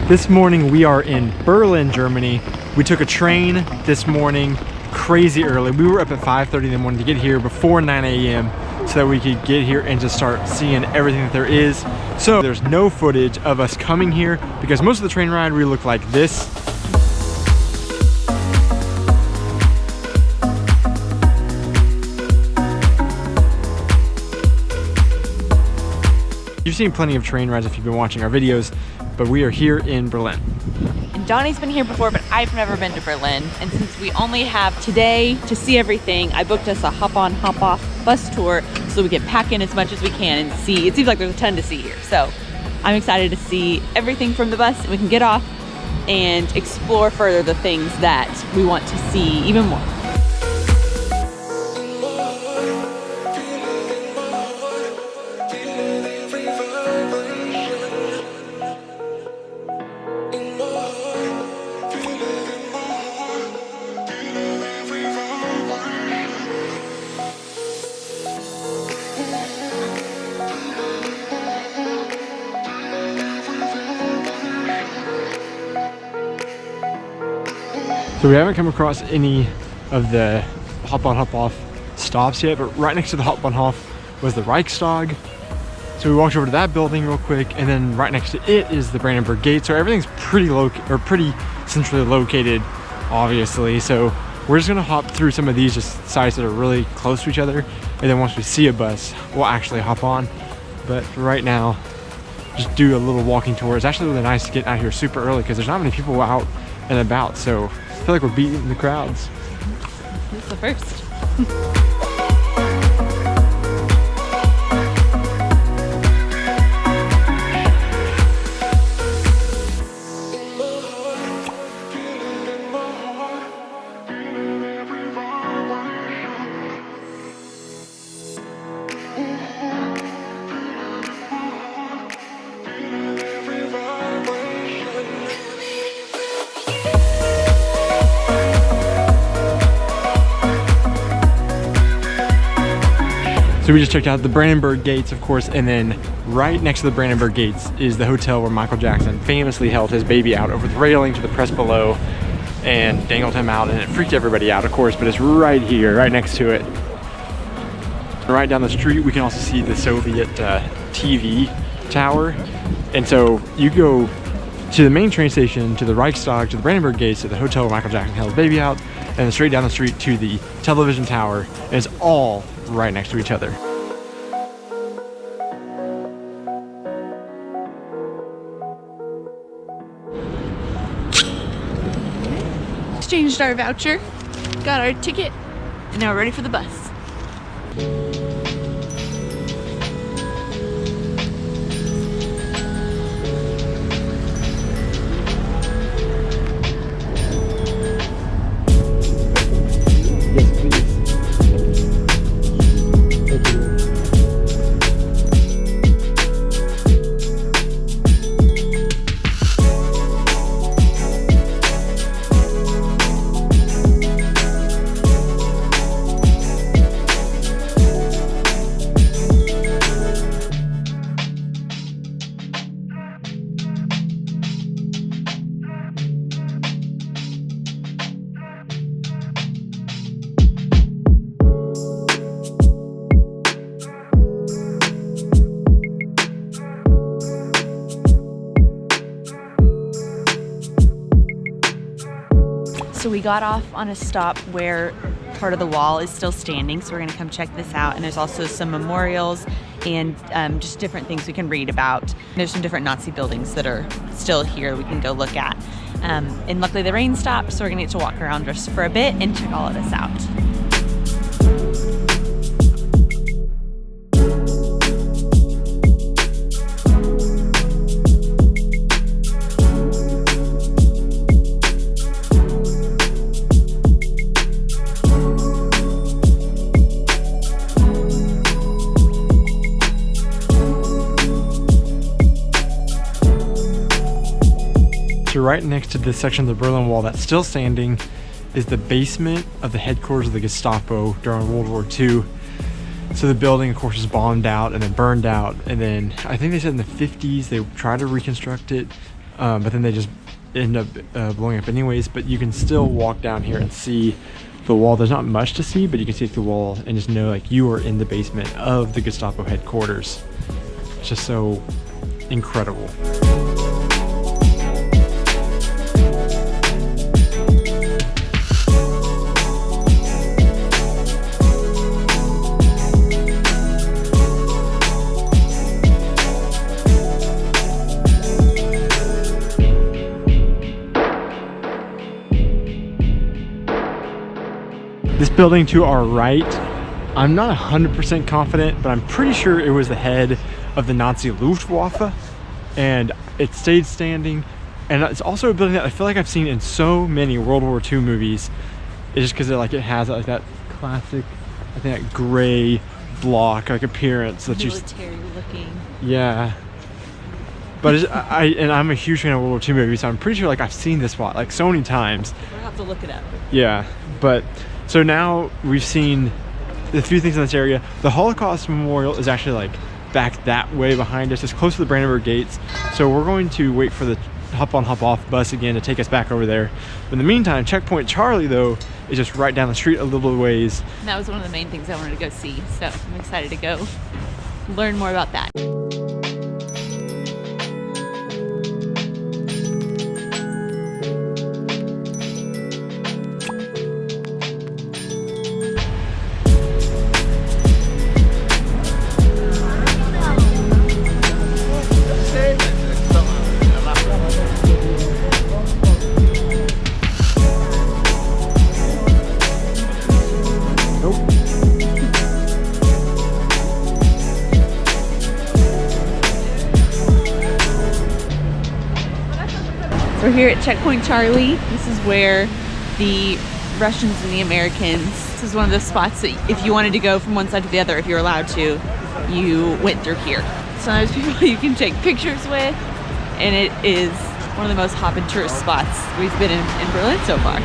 This morning we are in Berlin, Germany. We took a train this morning, crazy early. We were up at 5:30 in the morning to get here before 9 a.m. so that we could get here and just start seeing everything that there is. So there's no footage of us coming here because most of the train ride we look like this. You've seen plenty of train rides if you've been watching our videos, but we are here in Berlin. And Donnie's been here before, but I've never been to Berlin. And since we only have today to see everything, I booked us a hop-on, hop-off bus tour so we can pack in as much as we can and see. It seems like there's a ton to see here. So I'm excited to see everything from the bus, and we can get off and explore further the things that we want to see even more. So we haven't come across any of the hop-on, hop-off stops yet, but right next to the hop-on, hop was the Reichstag. So we walked over to that building real quick, and then right next to it is the Brandenburg Gate. So everything's pretty centrally located, obviously. So we're just gonna hop through some of these just sites that are really close to each other, and then once we see a bus, we'll actually hop on. But for right now, just do a little walking tour. It's actually really nice to get out here super early because there's not many people out and about. So I feel like we're beating the crowds. This is the first. So we just checked out the Brandenburg Gates, of course, and then right next to the Brandenburg Gates is the hotel where Michael Jackson famously held his baby out over the railing to the press below and dangled him out, and it freaked everybody out, of course, but it's right here, right next to it. Right down the street, we can also see the Soviet TV tower. And so you go to the main train station, to the Reichstag, to the Brandenburg Gates, to the hotel where Michael Jackson held his baby out, and then straight down the street to the television tower, and it's all right next to each other. Exchanged our voucher, got our ticket, and now we're ready for the bus. So we got off on a stop where part of the wall is still standing, so we're gonna come check this out. And there's also some memorials and just different things we can read about. There's some different Nazi buildings that are still here we can go look at. And luckily the rain stopped, so we're gonna get to walk around just for a bit and check all of this out. So right next to this section of the Berlin Wall that's still standing is the basement of the headquarters of the Gestapo during World War II. So the building, of course, was bombed out and then burned out. And then I think they said in the 50s they tried to reconstruct it but then they just end up blowing up anyways. But you can still walk down here and see the wall. There's not much to see, but you can see the wall and just know like you are in the basement of the Gestapo headquarters. It's just so incredible. This building to our right, I'm not 100% confident, but I'm pretty sure it was the head of the Nazi Luftwaffe, and it stayed standing. And it's also a building that I feel like I've seen in so many World War II movies. It's just because it has like that classic, I think that gray block like appearance that military looking. Yeah. But I'm a huge fan of World War II movies, so I'm pretty sure like I've seen this spot like so many times. We'll have to look it up. Yeah, but so now we've seen a few things in this area. The Holocaust Memorial is actually like back that way behind us. It's close to the Brandenburg Gates. So we're going to wait for the hop on hop off bus again to take us back over there. But in the meantime, Checkpoint Charlie though is just right down the street a little ways. And that was one of the main things I wanted to go see. So I'm excited to go learn more about that. We're here at Checkpoint Charlie. This is where the Russians and the Americans, this is one of the spots that if you wanted to go from one side to the other, if you're allowed to, you went through here. So there's people you can take pictures with, and it is one of the most hopping tourist spots we've been in Berlin so far.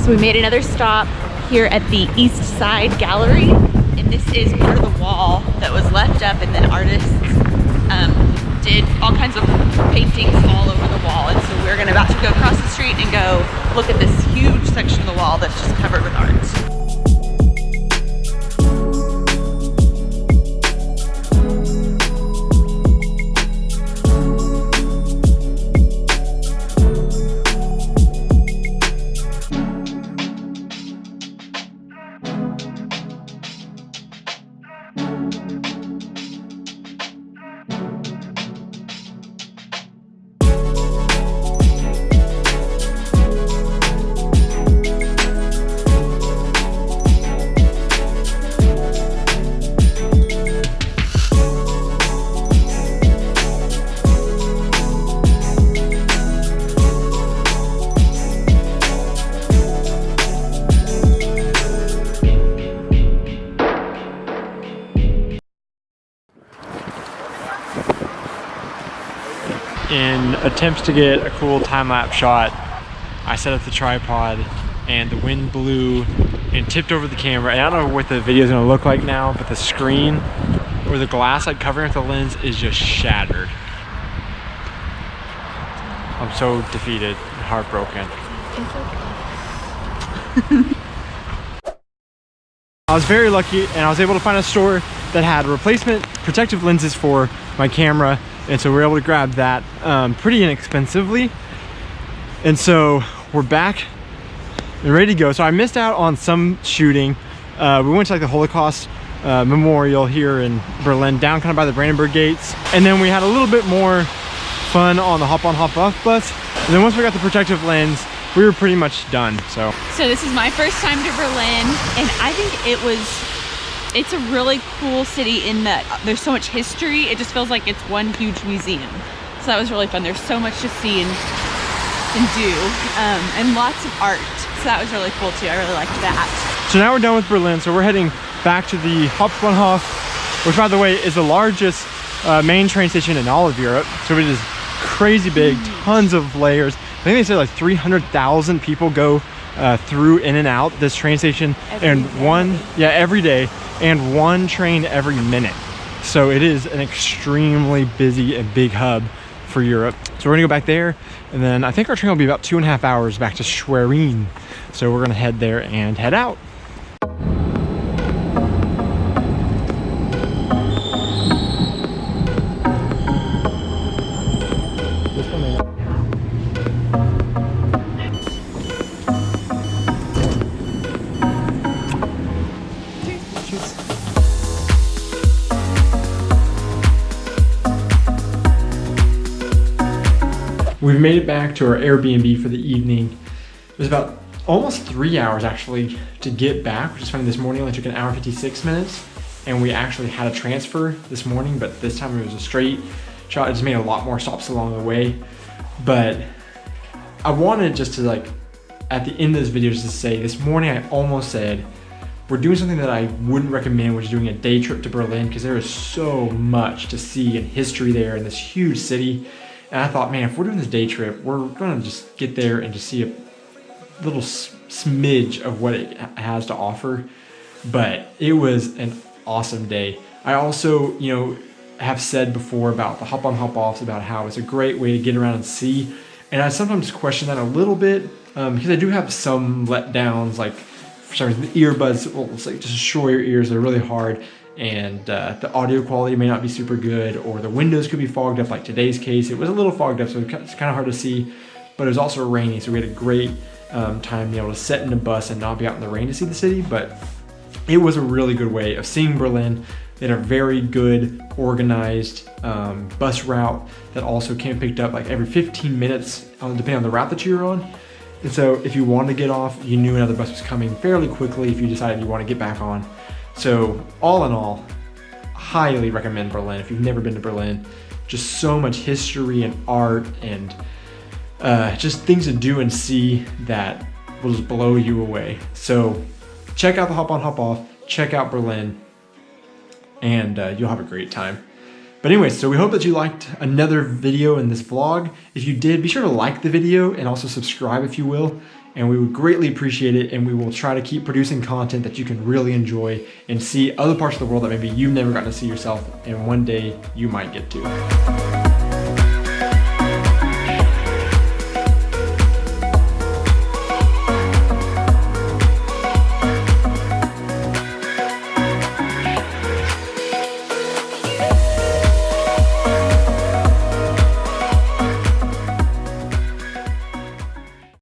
So we made another stop here at the East Side Gallery, and this is part of the wall that was left up, and then artists did all kinds of paintings all over the wall. And so we're about to go across the street and go look at this huge section of the wall that's just covered with art. In attempts to get a cool time-lapse shot, I set up the tripod and the wind blew and tipped over the camera. And I don't know what the video is going to look like now, but the screen or the glass like covering up the lens is just shattered. I'm so defeated and heartbroken. I was very lucky and I was able to find a store that had replacement protective lenses for my camera, and so we were able to grab that pretty inexpensively. And so we're back and ready to go. So I missed out on some shooting. We went to like the Holocaust Memorial here in Berlin, down kind of by the Brandenburg Gates, and then we had a little bit more fun on the hop on hop off bus. And then once we got the protective lens, we were pretty much done. So this is my first time to Berlin, and I think it's a really cool city in that there's so much history. It just feels like it's one huge museum. So that was really fun. There's so much to see, and and do, and lots of art. So that was really cool too. I really liked that. So now we're done with Berlin. So we're heading back to the Hauptbahnhof, which by the way is the largest main train station in all of Europe. So it is crazy big, tons of layers. I think they said like 300,000 people go through in and out this train station every day, and one train every minute. So it is an extremely busy and big hub for Europe. So we're gonna go back there, and then I think our train will be about 2.5 hours back to Schwerin. So we're gonna head there and head out. We've made it back to our Airbnb for the evening. It was about almost 3 hours actually to get back, which is funny. This morning only took 1 hour 56 minutes, and we actually had a transfer this morning, but this time it was a straight shot. It just made a lot more stops along the way. But I wanted just to, like, at the end of this video, just to say, this morning I almost said, we're doing something that I wouldn't recommend, which is doing a day trip to Berlin, because there is so much to see and history there in this huge city. And I thought, man, if we're doing this day trip, we're gonna just get there and just see a little smidge of what it has to offer. But it was an awesome day. I also, have said before about the hop on hop offs, about how it's a great way to get around and see. And I sometimes question that a little bit, because I do have some letdowns, like for some reason the earbuds will like just destroy your ears. They're really hard. And the audio quality may not be super good, or the windows could be fogged up, like today's case. It was a little fogged up, so it's kind of hard to see, but it was also rainy, so we had a great time being able to sit in the bus and not be out in the rain to see the city. But it was a really good way of seeing Berlin. They had a very good, organized bus route that also came picked up like every 15 minutes, depending on the route that you were on. And so if you wanted to get off, you knew another bus was coming fairly quickly if you decided you want to get back on. So all in all, highly recommend Berlin if you've never been to Berlin. Just so much history and art and just things to do and see that will just blow you away. So check out the hop on hop off, check out Berlin, and you'll have a great time. But anyway, so we hope that you liked another video in this vlog. If you did, be sure to like the video and also subscribe if you will. And we would greatly appreciate it, and we will try to keep producing content that you can really enjoy and see other parts of the world that maybe you've never gotten to see yourself, and one day you might get to.